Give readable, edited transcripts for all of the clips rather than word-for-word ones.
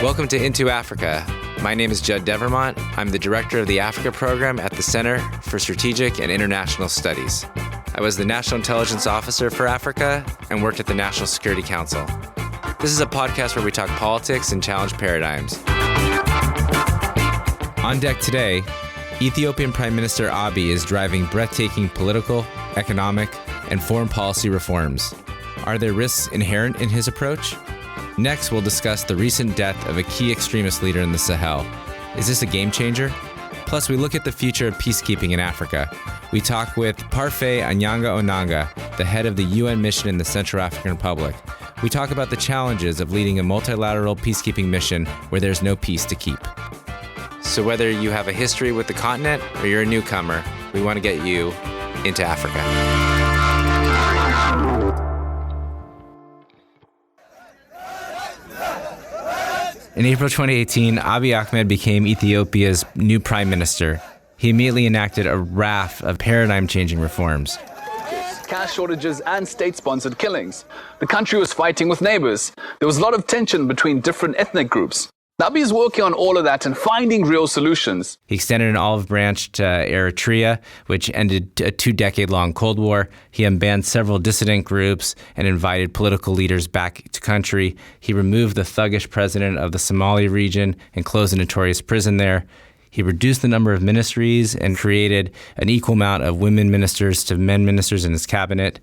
Welcome to Into Africa. My name is Judd Devermont. I'm the director of the Africa program at the Center for Strategic and International Studies. I was the National Intelligence Officer for Africa and worked at the National Security Council. This is a podcast where we talk politics and challenge paradigms. On deck today, Ethiopian Prime Minister Abiy is driving breathtaking political, economic, and foreign policy reforms. Are there risks inherent in his approach? Next, we'll discuss the recent death of a key extremist leader in the Sahel. Is this a game changer? Plus, we look at the future of peacekeeping in Africa. We talk with Parfait Onanga-Anyanga, the head of the UN mission in the Central African Republic. We talk about the challenges of leading a multilateral peacekeeping mission where there's no peace to keep. So whether you have a history with the continent or you're a newcomer, we want to get you into Africa. In April 2018, Abiy Ahmed became Ethiopia's new prime minister. He immediately enacted a raft of paradigm-changing reforms. Cash shortages and state-sponsored killings. The country was fighting with neighbors. There was a lot of tension between different ethnic groups. Abiy is working on all of that and finding real solutions. He extended an olive branch to Eritrea, which ended a 2-decade-long Cold War. He unbanned several dissident groups and invited political leaders back to country. He removed the thuggish president of the Somali region and closed a notorious prison there. He reduced the number of ministries and created an equal amount of women ministers to men ministers in his cabinet.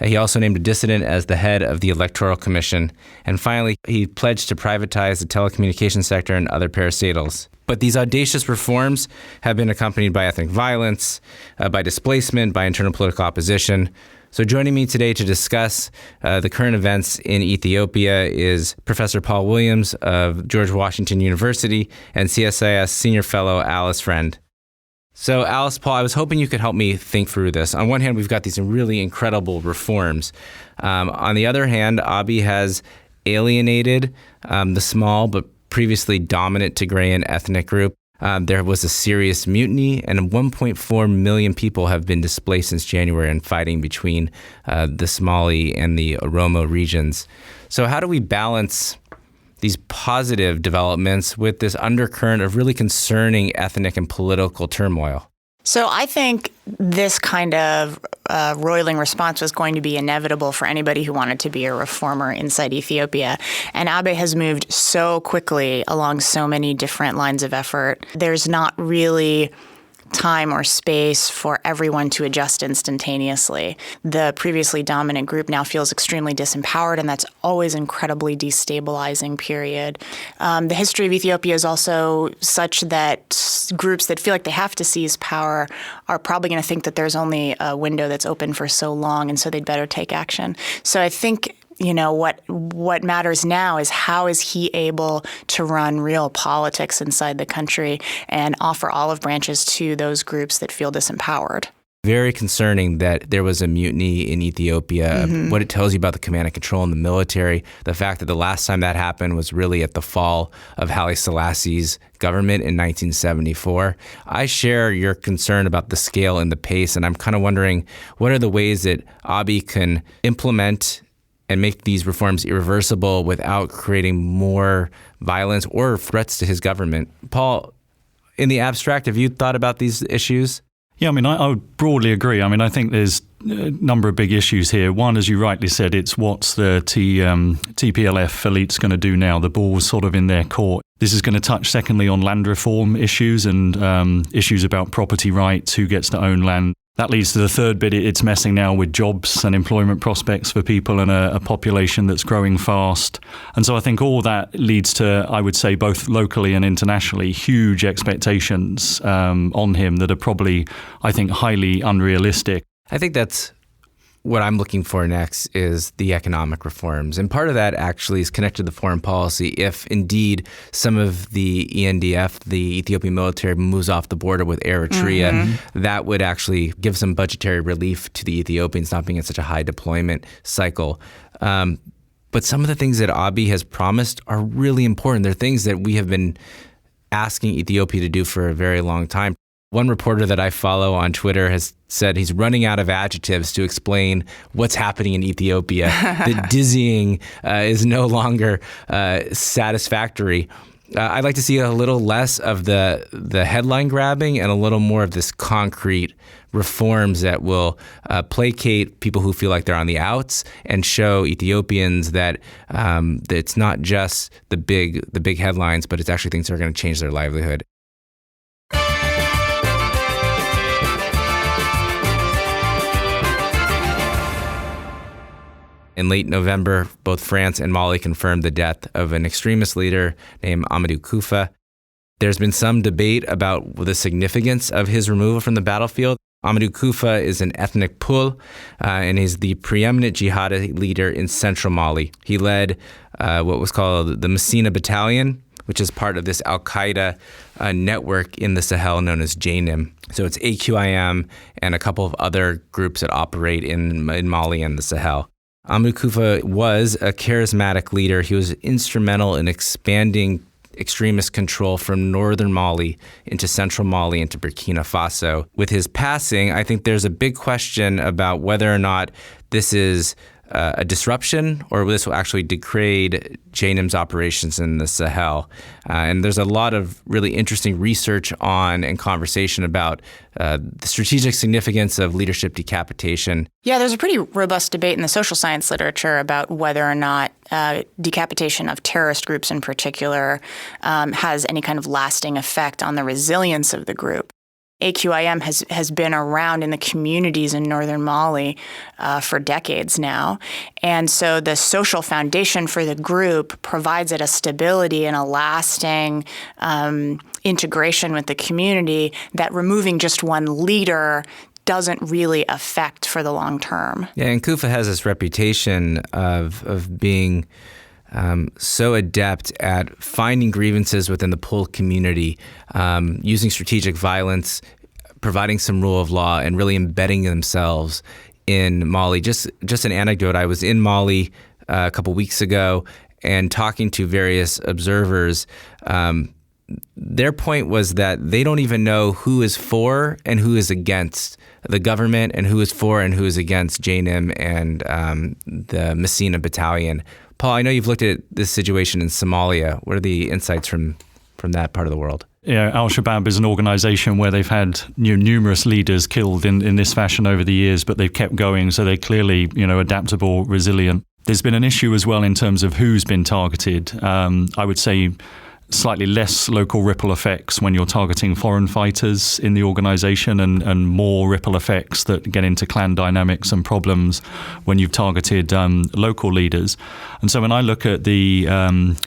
He also named a dissident as the head of the Electoral Commission. And finally, he pledged to privatize the telecommunications sector and other parastatals. But these audacious reforms have been accompanied by ethnic violence, by displacement, by internal political opposition. So joining me today to discuss the current events in Ethiopia is Professor Paul Williams of George Washington University and CSIS Senior Fellow Alice Friend. So Alice, Paul, I was hoping you could help me think through this. On one hand, we've got these really incredible reforms. On the other hand, Abiy has alienated the small but previously dominant Tigrayan ethnic group. There was a serious mutiny, and 1.4 million people have been displaced since January in fighting between the Somali and the Oromo regions. So how do we balance these positive developments with this undercurrent of really concerning ethnic and political turmoil? So I think this kind of roiling response was going to be inevitable for anybody who wanted to be a reformer inside Ethiopia. And Abiy has moved so quickly along so many different lines of effort. There's not really time or space for everyone to adjust instantaneously. The previously dominant group now feels extremely disempowered, and that's always an incredibly destabilizing period. The history of Ethiopia is also such that groups that feel like they have to seize power are probably going to think that there's only a window that's open for so long, and so they'd better take action. So I think what matters now is how is he able to run real politics inside the country and offer olive branches to those groups that feel disempowered. Very concerning that there was a mutiny in Ethiopia. Mm-hmm. What it tells you about the command and control in the military, the fact that the last time that happened was really at the fall of Haile Selassie's government in 1974. I share your concern about the scale and the pace, and I'm kind of wondering what are the ways that Abiy can implement and make these reforms irreversible without creating more violence or threats to his government. Paul, in the abstract, have you thought about these issues? Yeah, I would broadly agree. I think there's a number of big issues here. One, as you rightly said, it's what's the TPLF elites going to do now. The ball's sort of in their court. This is going to touch, secondly, on land reform issues and issues about property rights, who gets to own land. That leads to the third bit. It's messing now with jobs and employment prospects for people and a population that's growing fast. And so I think all that leads to, I would say, both locally and internationally, huge expectations on him that are probably, I think, highly unrealistic. I think that's what I'm looking for next is the economic reforms. And part of that actually is connected to the foreign policy. If indeed some of the ENDF, the Ethiopian military, moves off the border with Eritrea, that would actually give some budgetary relief to the Ethiopians not being in such a high deployment cycle. But some of the things that Abiy has promised are really important. They're things that we have been asking Ethiopia to do for a very long time. One reporter that I follow on Twitter has said he's running out of adjectives to explain what's happening in Ethiopia. The dizzying is no longer satisfactory. I'd like to see a little less of the headline grabbing and a little more of this concrete reforms that will placate people who feel like they're on the outs and show Ethiopians that it's not just the big headlines, but it's actually things that are going to change their livelihood. In late November, both France and Mali confirmed the death of an extremist leader named Amadou Koufa. There's been some debate about the significance of his removal from the battlefield. Amadou Koufa is an ethnic Pul, and he's the preeminent jihadi leader in central Mali. He led what was called the Messina Battalion, which is part of this al-Qaeda network in the Sahel known as JNIM. So it's AQIM and a couple of other groups that operate in Mali and the Sahel. Amadou Koufa was a charismatic leader. He was instrumental in expanding extremist control from northern Mali into central Mali into Burkina Faso. With his passing, I think there's a big question about whether or not this is a disruption or this will actually degrade JNIM's operations in the Sahel. And there's a lot of really interesting research on and conversation about the strategic significance of leadership decapitation. Yeah, there's a pretty robust debate in the social science literature about whether or not decapitation of terrorist groups in particular has any kind of lasting effect on the resilience of the group. AQIM has been around in the communities in northern Mali for decades now. And so the social foundation for the group provides it a stability and a lasting integration with the community that removing just one leader doesn't really affect for the long term. Yeah, and Koufa has this reputation of being so adept at finding grievances within the Pul community, using strategic violence, providing some rule of law, and really embedding themselves in Mali. Just an anecdote, I was in Mali a couple weeks ago and talking to various observers. Their point was that they don't even know who is for and who is against the government and who is for and who is against JNIM and the Messina Battalion. Paul, I know you've looked at this situation in Somalia. What are the insights from that part of the world? Yeah, Al-Shabaab is an organization where they've had numerous leaders killed in this fashion over the years, but they've kept going, so they're clearly adaptable, resilient. There's been an issue as well in terms of who's been targeted. I would say slightly less local ripple effects when you're targeting foreign fighters in the organization and more ripple effects that get into clan dynamics and problems when you've targeted local leaders. And so when I look at the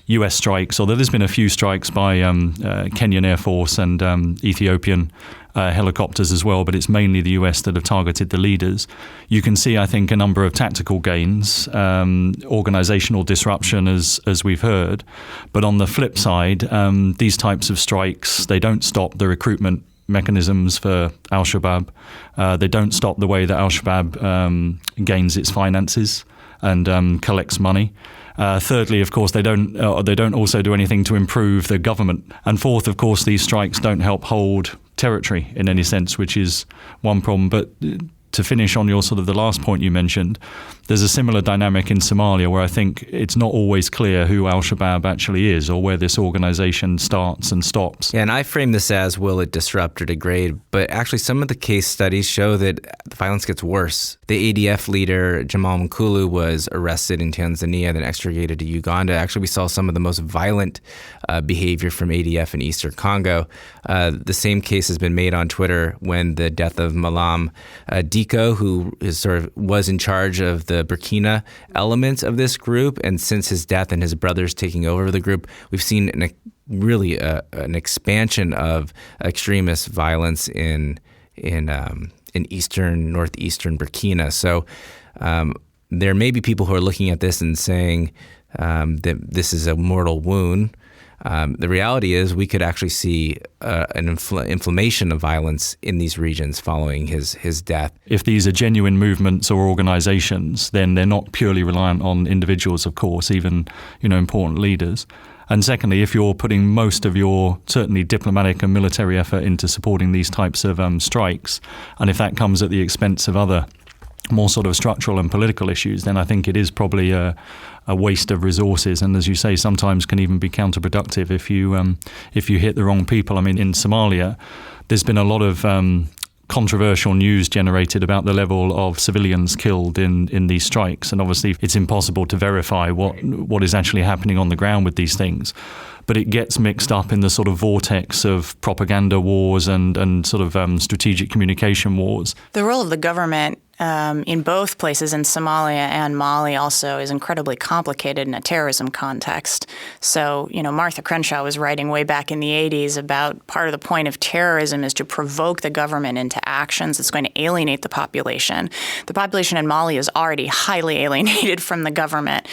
US strikes, although there's been a few strikes by Kenyan Air Force and Ethiopian helicopters as well, but it's mainly the US that have targeted the leaders. You can see, I think, a number of tactical gains, organizational disruption, as we've heard. But on the flip side, these types of strikes, they don't stop the recruitment mechanisms for Al-Shabaab. They don't stop the way that Al-Shabaab gains its finances and collects money. Thirdly, of course, they don't also do anything to improve the government. And fourth, of course, these strikes don't help hold territory in any sense, which is one problem. But to finish on your sort of the last point you mentioned, there's a similar dynamic in Somalia where I think it's not always clear who Al-Shabaab actually is or where this organization starts and stops. Yeah, and I frame this as, will it disrupt or degrade? But actually some of the case studies show that the violence gets worse. The ADF leader, Jamal Mkulu, was arrested in Tanzania, then extradited to Uganda. Actually, we saw some of the most violent behavior from ADF in Eastern Congo. The same case has been made on Twitter when the death of Malam Diko, who was in charge of the Burkina element of this group, and since his death and his brothers taking over the group, we've seen an expansion of extremist violence in northeastern Burkina. So there may be people who are looking at this and saying that this is a mortal wound. The reality is we could actually see an inflammation of violence in these regions following his death. If these are genuine movements or organizations, then they're not purely reliant on individuals, of course, even important leaders. And secondly, if you're putting most of your certainly diplomatic and military effort into supporting these types of strikes, and if that comes at the expense of other more sort of structural and political issues, then I think it is probably a waste of resources, and as you say, sometimes can even be counterproductive if you hit the wrong people. I mean, in Somalia, there's been a lot of controversial news generated about the level of civilians killed in these strikes, and obviously it's impossible to verify what is actually happening on the ground with these things. But it gets mixed up in the sort of vortex of propaganda wars and sort of strategic communication wars. The role of the government in both places, in Somalia and Mali also, is incredibly complicated in a terrorism context. So, Martha Crenshaw was writing way back in the 80s about part of the point of terrorism is to provoke the government into actions that's going to alienate the population. The population in Mali is already highly alienated from the government.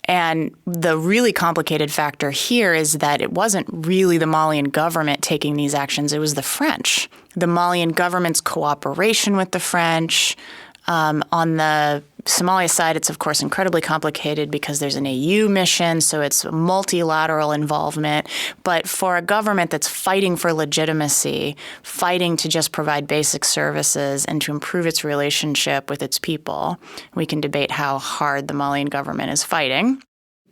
And the really complicated factor here is that it wasn't really the Malian government taking these actions, it was the French. The Malian government's cooperation with the French. On the Somalia side, it's of course incredibly complicated because there's an AU mission, so it's multilateral involvement. But for a government that's fighting for legitimacy, fighting to just provide basic services and to improve its relationship with its people, we can debate how hard the Malian government is fighting.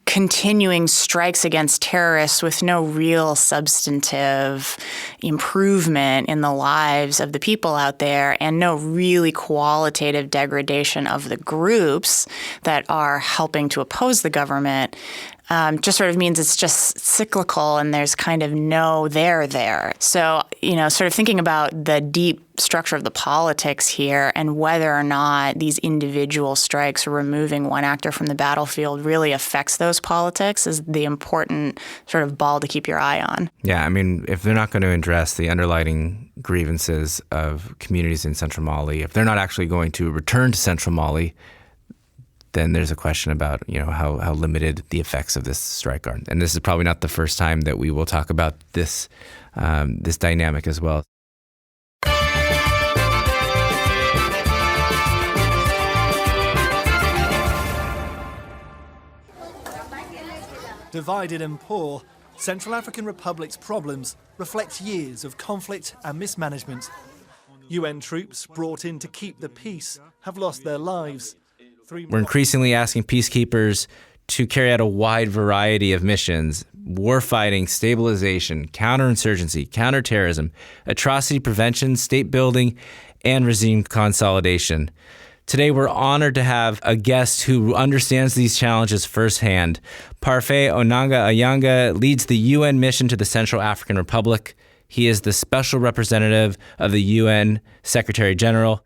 Continuing strikes against terrorists with no real substantive improvement in the lives of the people out there and no really qualitative degradation of the groups that are helping to oppose the government just sort of means it's just cyclical and there's kind of no there. So, sort of thinking about the deep structure of the politics here and whether or not these individual strikes removing one actor from the battlefield really affects those politics is the important sort of ball to keep your eye on. Yeah, I mean, if they're not going to address the underlying grievances of communities in central Mali, if they're not actually going to return to central Mali, then there's a question about, how limited the effects of this strike are. And this is probably not the first time that we will talk about this dynamic as well. Divided and poor, Central African Republic's problems reflect years of conflict and mismanagement. UN troops brought in to keep the peace have lost their lives. We're increasingly asking peacekeepers to carry out a wide variety of missions: warfighting, stabilization, counterinsurgency, counterterrorism, atrocity prevention, state building, and regime consolidation. Today, we're honored to have a guest who understands these challenges firsthand. Parfait Onanga-Anyanga leads the UN mission to the Central African Republic. He is the special representative of the UN Secretary General.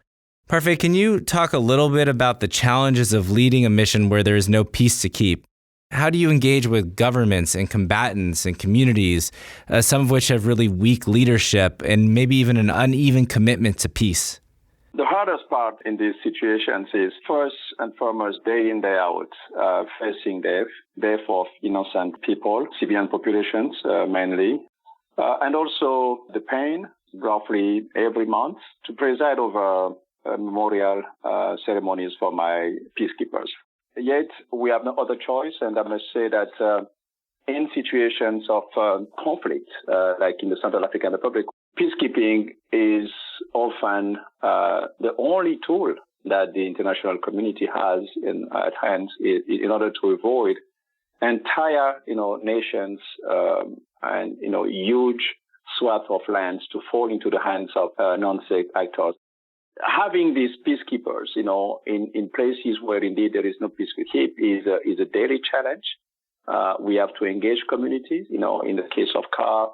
Parfait, can you talk a little bit about the challenges of leading a mission where there is no peace to keep? How do you engage with governments and combatants and communities, some of which have really weak leadership and maybe even an uneven commitment to peace? The hardest part in these situations is first and foremost, day in, day out, facing death of innocent people, civilian populations mainly, and also the pain, roughly every month, to preside over memorial ceremonies for my peacekeepers. Yet we have no other choice, and I must say that in situations of conflict, like in the Central African Republic, peacekeeping is often the only tool that the international community has at hand in order to avoid entire, nations and huge swath of lands to fall into the hands of non-state actors. Having these peacekeepers, in places where indeed there is no peace to keep is a daily challenge. We have to engage communities. In the case of CAR,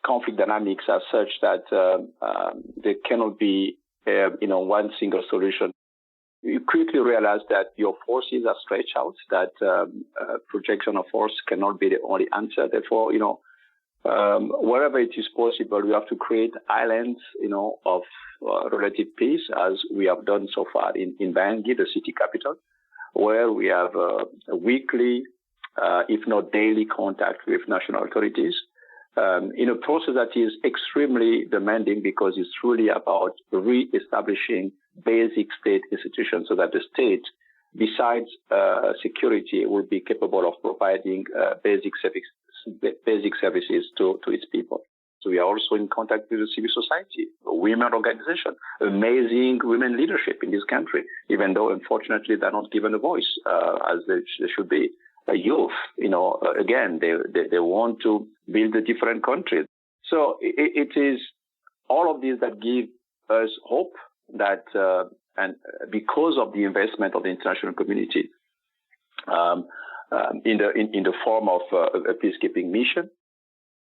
conflict dynamics are such that there cannot be, one single solution. You quickly realize that your forces are stretched out, that projection of force cannot be the only answer. Therefore, wherever it is possible, we have to create islands, of relative peace, as we have done so far in Bangui, the city capital, where we have a weekly, if not daily, contact with national authorities. In a process that is extremely demanding because it's truly about re-establishing basic state institutions so that the state, besides security, will be capable of providing basic basic services to its people. So we are also in contact with the civil society, women organization, amazing women leadership in this country, even though unfortunately they're not given a voice as they should be. Youth, again, they want to build a different country. So it is all of these that give us hope that, and because of the investment of the international community in the form of a peacekeeping mission,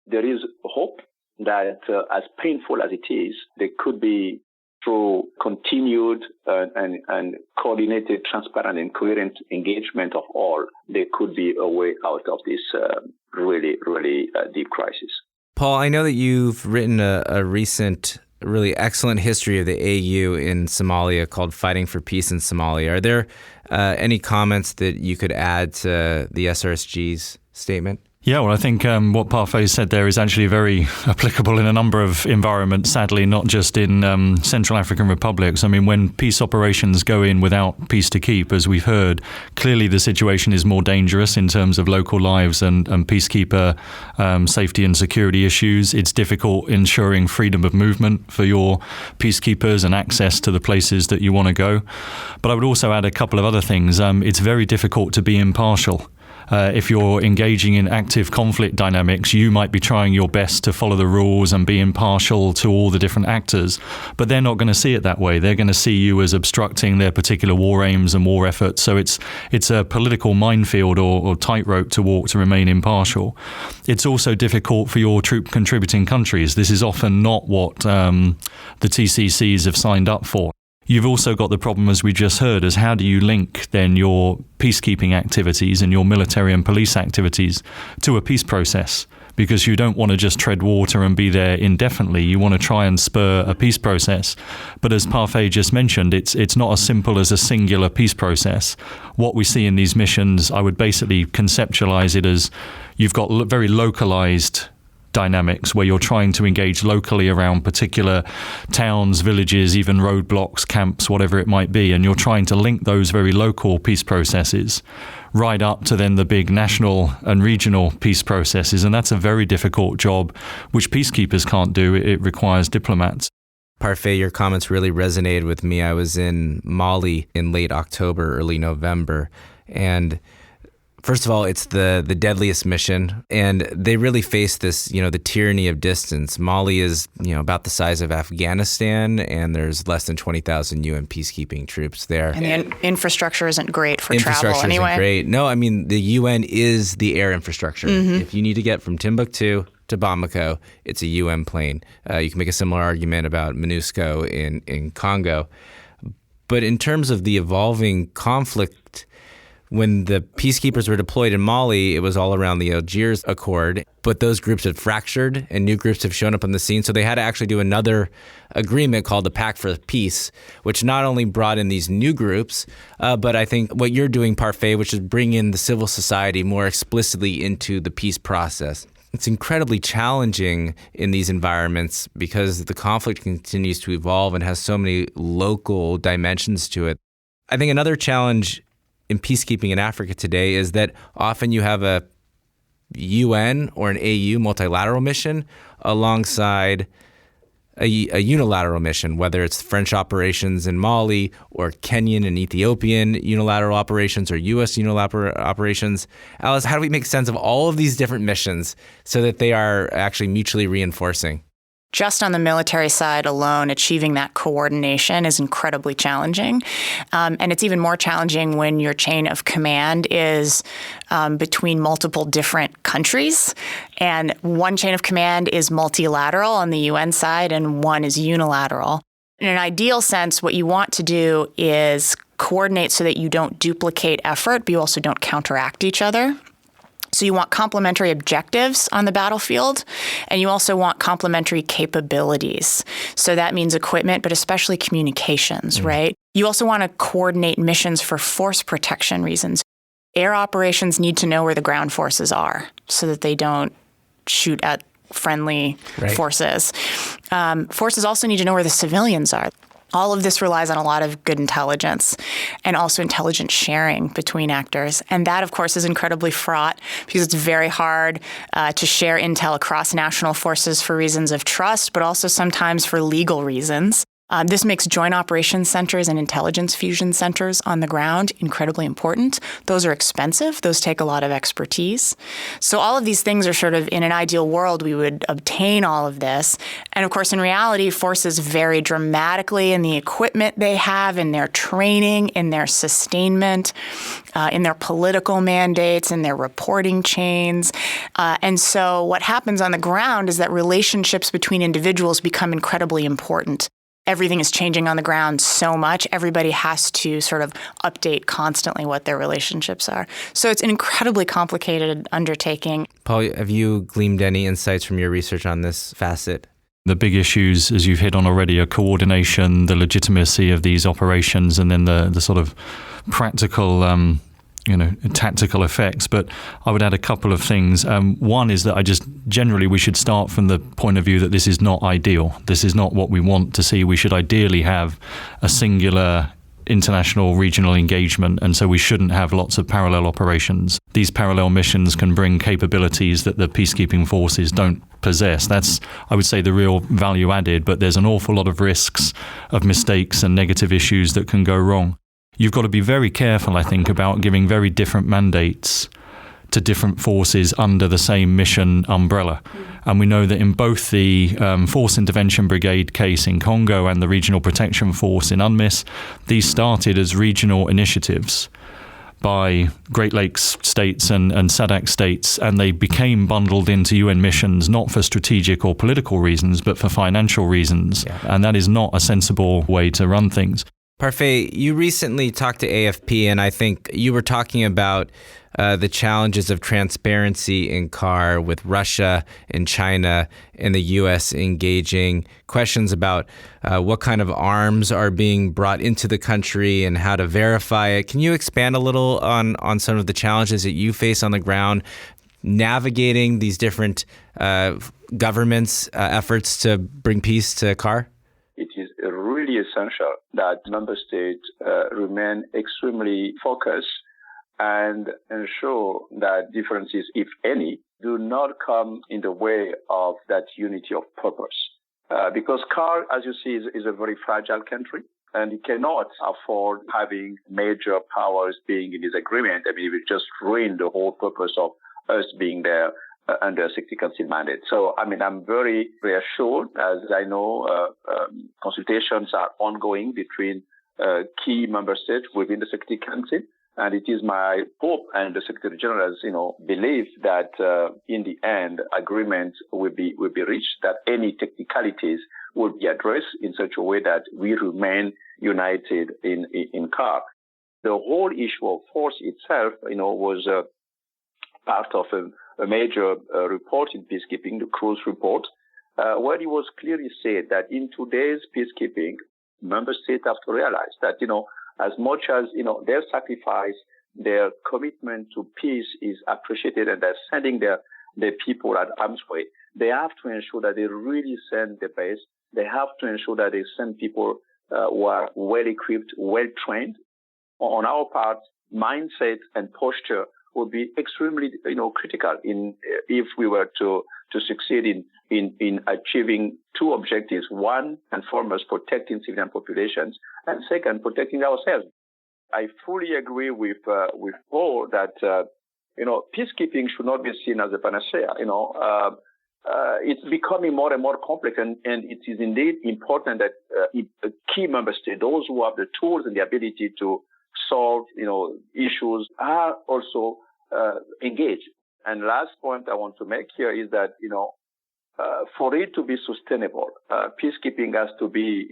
there is hope that as painful as it is, there could be, through continued and coordinated, transparent and coherent engagement of all, there could be a way out of this really, really deep crisis. Paul, I know that you've written a recent, really excellent history of the AU in Somalia called Fighting for Peace in Somalia. Are there any comments that you could add to the SRSG's statement? Yeah, well, I think what Parfait said there is actually very applicable in a number of environments, sadly, not just in Central African republics. I mean, when peace operations go in without peace to keep, as we've heard, clearly the situation is more dangerous in terms of local lives and peacekeeper safety and security issues. It's difficult ensuring freedom of movement for your peacekeepers and access to the places that you want to go. But I would also add a couple of other things. It's very difficult to be impartial. If you're engaging in active conflict dynamics, you might be trying your best to follow the rules and be impartial to all the different actors, but they're not going to see it that way. They're going to see you as obstructing their particular war aims and war efforts. So it's a political minefield or tightrope to walk to remain impartial. It's also difficult for your troop contributing countries. This is often not what the TCCs have signed up for. You've also got the problem, as we just heard, as how do you link then your peacekeeping activities and your military and police activities to a peace process? Because you don't want to just tread water and be there indefinitely. You want to try and spur a peace process. But as Parfait just mentioned, it's not as simple as a singular peace process. What we see in these missions, I would basically conceptualize it as you've got very localized dynamics where you're trying to engage locally around particular towns, villages, even roadblocks, camps, whatever it might be, and you're trying to link those very local peace processes right up to then the big national and regional peace processes, and that's a very difficult job which peacekeepers can't do. It requires diplomats. Parfait, your comments really resonated with me. I was in Mali in late October, early November, and first of all, it's the deadliest mission, and they really face this, the tyranny of distance. Mali is, about the size of Afghanistan, and there's less than 20,000 UN peacekeeping troops there. And the infrastructure isn't great for travel infrastructure anyway. Isn't great. No, I mean, the UN is the air infrastructure. Mm-hmm. If you need to get from Timbuktu to Bamako, it's a UN plane. You can make a similar argument about MINUSCA in Congo. But in terms of the evolving conflict, when the peacekeepers were deployed in Mali, it was all around the Algiers Accord, but those groups had fractured and new groups have shown up on the scene. So they had to actually do another agreement called the Pact for Peace, which not only brought in these new groups, but I think what you're doing, Parfait, which is bring in the civil society more explicitly into the peace process. It's incredibly challenging in these environments because the conflict continues to evolve and has so many local dimensions to it. I think another challenge in peacekeeping in Africa today is that often you have a UN or an AU multilateral mission alongside a unilateral mission, whether it's French operations in Mali or Kenyan and Ethiopian unilateral operations or U.S. unilateral operations. Alice, how do we make sense of all of these different missions so that they are actually mutually reinforcing? Just on the military side alone, achieving that coordination is incredibly challenging. And it's even more challenging when your chain of command is between multiple different countries. And one chain of command is multilateral on the UN side and one is unilateral. In an ideal sense, what you want to do is coordinate so that you don't duplicate effort, but you also don't counteract each other. So you want complementary objectives on the battlefield, and you also want complementary capabilities. So that means equipment, but especially communications, right? You also want to coordinate missions for force protection reasons. Air operations need to know where the ground forces are so that they don't shoot at friendly forces. Forces also need to know where the civilians are. All of this relies on a lot of good intelligence and also intelligence sharing between actors. And that, of course, is incredibly fraught because it's very hard to share intel across national forces for reasons of trust, but also sometimes for legal reasons. This makes joint operations centers and intelligence fusion centers on the ground incredibly important. Those are expensive. Those take a lot of expertise. So all of these things are sort of, in an ideal world, we would obtain all of this. And of course, in reality, forces vary dramatically in the equipment they have, in their training, in their sustainment, in their political mandates, in their reporting chains. And so what happens on the ground is that relationships between individuals become incredibly important. Everything is changing on the ground so much. Everybody has to sort of update constantly what their relationships are. So it's an incredibly complicated undertaking. Paul, have you gleaned any insights from your research on this facet? The big issues, as you've hit on already, are coordination, the legitimacy of these operations, and then the sort of practical tactical effects. But I would add a couple of things. One is that we should start from the point of view that this is not ideal. This is not what we want to see. We should ideally have a singular international regional engagement, and so we shouldn't have lots of parallel operations. These parallel missions can bring capabilities that the peacekeeping forces don't possess. That's, I would say, the real value added, but there's an awful lot of risks of mistakes and negative issues that can go wrong. You've got to be very careful, I think, about giving very different mandates to different forces under the same mission umbrella. And we know that in both the Force Intervention Brigade case in Congo and the Regional Protection Force in UNMISS, these started as regional initiatives by Great Lakes states and SADC states, and they became bundled into UN missions, not for strategic or political reasons, but for financial reasons. Yeah. And that is not a sensible way to run things. Parfait, you recently talked to AFP, and I think you were talking about the challenges of transparency in CAR with Russia and China and the U.S. engaging, questions about what kind of arms are being brought into the country and how to verify it. Can you expand a little on some of the challenges that you face on the ground navigating these different governments' efforts to bring peace to CAR? It is really essential that member states remain extremely focused and ensure that differences, if any, do not come in the way of that unity of purpose. Because CAR, as you see, is a very fragile country, and it cannot afford having major powers being in this agreement. I mean, it would just ruin the whole purpose of us being there under a Security Council mandate. So, I mean, I'm very reassured, as I know consultations are ongoing between key member states within the Security Council. And it is my hope, and the Secretary General, believe that in the end, agreement will be reached, that any technicalities will be addressed in such a way that we remain united in CAR. The whole issue of force itself, was part of a major report in peacekeeping, the Cruz report, where it was clearly said that in today's peacekeeping, member states have to realize that, as much as, their sacrifice, their commitment to peace is appreciated, and they're sending their people at arm's way, they have to ensure that they really send the best. They have to ensure that they send people who are well-equipped, well-trained. On our part, mindset and posture would be extremely, critical if we were to succeed in achieving two objectives. One and foremost, protecting civilian populations, and second, protecting ourselves. I fully agree with Paul that peacekeeping should not be seen as a panacea. It's becoming more and more complex, and it is indeed important that key member states, those who have the tools and the ability to solve, issues, are also engaged. And last point I want to make here is that, for it to be sustainable, peacekeeping has to be,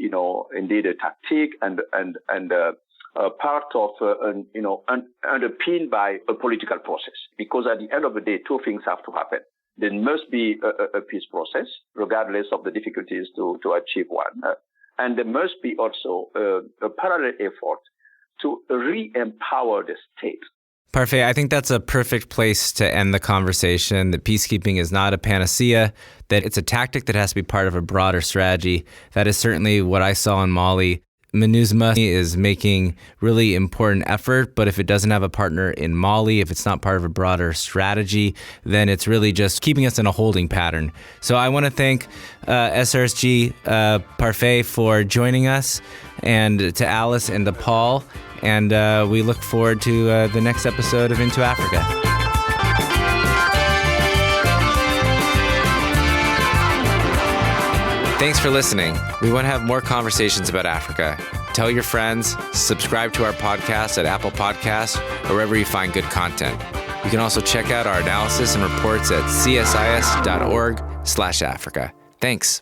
indeed a tactic and part of, underpinned by a political process. Because at the end of the day, two things have to happen. There must be a peace process, regardless of the difficulties to achieve one. And there must be also a parallel effort to re-empower the state. Parfait, I think that's a perfect place to end the conversation, that peacekeeping is not a panacea, that it's a tactic that has to be part of a broader strategy. That is certainly what I saw in Mali. MINUSCA is making really important effort, but if it doesn't have a partner in Mali, if it's not part of a broader strategy, then it's really just keeping us in a holding pattern. So I want to thank SRSG Parfait for joining us, and to Alice and to Paul, and we look forward to the next episode of Into Africa. Thanks for listening. We want to have more conversations about Africa. Tell your friends, subscribe to our podcast at Apple Podcasts or wherever you find good content. You can also check out our analysis and reports at csis.org/Africa. Thanks.